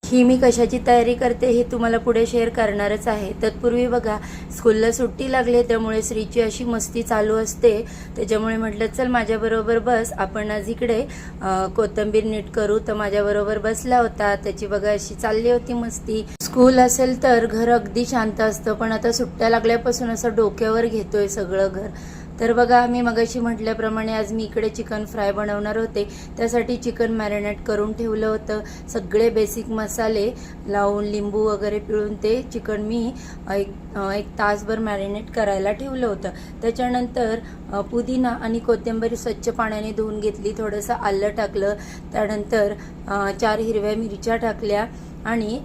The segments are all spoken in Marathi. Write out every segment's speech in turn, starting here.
ही मी कशाची तयारी करते हे तुम्हाला पुढे शेअर करणारच आहे। तत्पूर्वी बघा, स्कूलला सुट्टी लागली त्यामुळे श्रीची अशी मस्ती चालू असते। त्याच्यामुळे म्हटलं चल माझ्याबरोबर बस, आपण आज इकडे कोथिंबीर नीट करू। तर माझ्याबरोबर बसला होता, त्याची बघा अशी चालली होती मस्ती। स्कूल असेल तर घर अगदी शांत असतं, पण आता सुट्ट्या लागल्यापासून असं डोक्यावर घेतोय सगळं घर। तर बघा, मी मगाशी म्हटल्याप्रमाणे आज मी इकडे चिकन फ्राय बनवणार होते। त्यासाठी चिकन मॅरिनेट करून ठेवलं होतं, सगळे बेसिक मसाले लावून लिंबू वगैरे पिळून ते चिकन मी एक तासभर मॅरिनेट करायला ठेवलं होतं। त्याच्यानंतर पुदिना आणि कोथिंबीर स्वच्छ पाण्याने धुवून घेतली, थोडंसं आलं टाकलं, त्यानंतर 4 हिरव्या मिरच्या टाकल्या आणि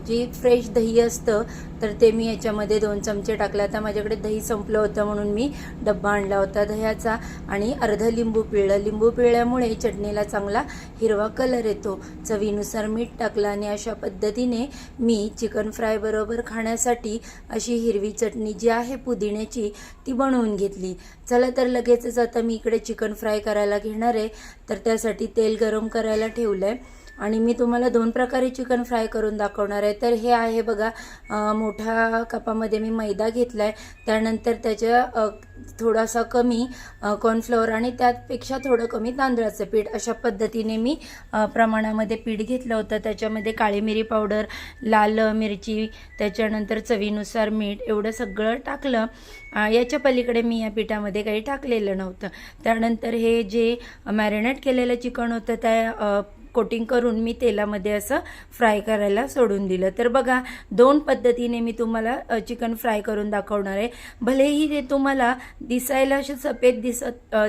जी फ्रेश दही असतं तर ते मी याच्यामध्ये 2 चमचे टाकलं। आता माझ्याकडे दही संपलं होतं म्हणून मी डब्बा आणला होता दह्याचा आणि अर्ध लिंबू पिळलं। लिंबू पिळल्यामुळे चटणीला चांगला हिरवा कलर येतो। चवीनुसार मीठ टाकलं आणि अशा पद्धतीने मी चिकन फ्राय बरोबर खाण्यासाठी अशी हिरवी चटणी जी आहे पुदिन्याची ती बनवून घेतली। चला तर लगेचच आता मी इकडे चिकन फ्राय करायला घेणार आहे। तर त्यासाठी तेल गरम करायला ठेवलंय आणि मी तुम्हाला 2 प्रकारे चिकन फ्राय करून दाखवणार आहे। तर हे आहे बघा, मोठ्या कपामध्ये मी मैदा घेतलाय, त्यानंतर त्याच्या थोडासा कमी कॉर्नफ्लोअर आणि त्यापेक्षा थोडं कमी तांदळाचं पीठ, अशा पद्धतीने मी प्रमाणामध्ये पीठ घेतलं होतं। त्याच्यामध्ये काळी मिरी पावडर, लाल मिरची, त्याच्यानंतर चवीनुसार मीठ एवढं सगळं टाकलं। याच्या पलीकडे मी या पिठामध्ये काही टाकलेलं नव्हतं। त्यानंतर हे जे मॅरिनेट केलेलं चिकन होतं त्या कोटिंग करून मी तेलामध्ये असं फ्राय करायला सोडून दिलं। तर बघा, 2 पद्धतीने मी तुम्हाला चिकन फ्राय करून दाखवणार आहे। भलेही ते तुम्हाला दिसायला असे सफेद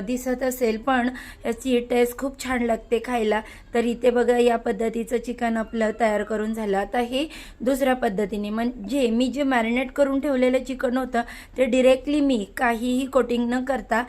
दिसत असेल, पण याची टेस्ट खूप छान लागते खायला। तर इथे बघा, या पद्धतीचं चिकन आपलं तयार करून झालं। आता हे दुसऱ्या पद्धतीने, म्हणजे मी जे मॅरिनेट करून ठेवलेलं चिकन होतं ते डायरेक्टली मी काहीही कोटिंग न करता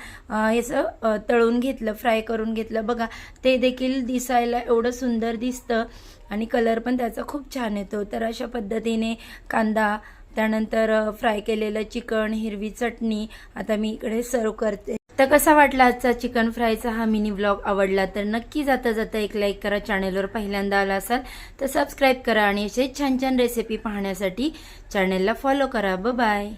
याचं तळून घेतलं, फ्राय करून घेतलं। बघा, ते देखील दिसायला एवढं सुंदर दिसतं आणि कलर पण त्याचा खूप छान येतो। तर अशा पद्धतीने कांदा, त्यानंतर फ्राय केलेलं चिकन, हिरवी चटणी आता मी इकडे सर्व करते। तर कसा वाटला आजचा चिकन फ्रायचा हा मिनी व्लॉग? आवडला तर नक्की जाता जाता एक लाईक करा। चॅनलवर पहिल्यांदा आला असाल तर सबस्क्राईब करा आणि असे छान छान रेसिपी पाहण्यासाठी चॅनलला फॉलो करा। Bye bye.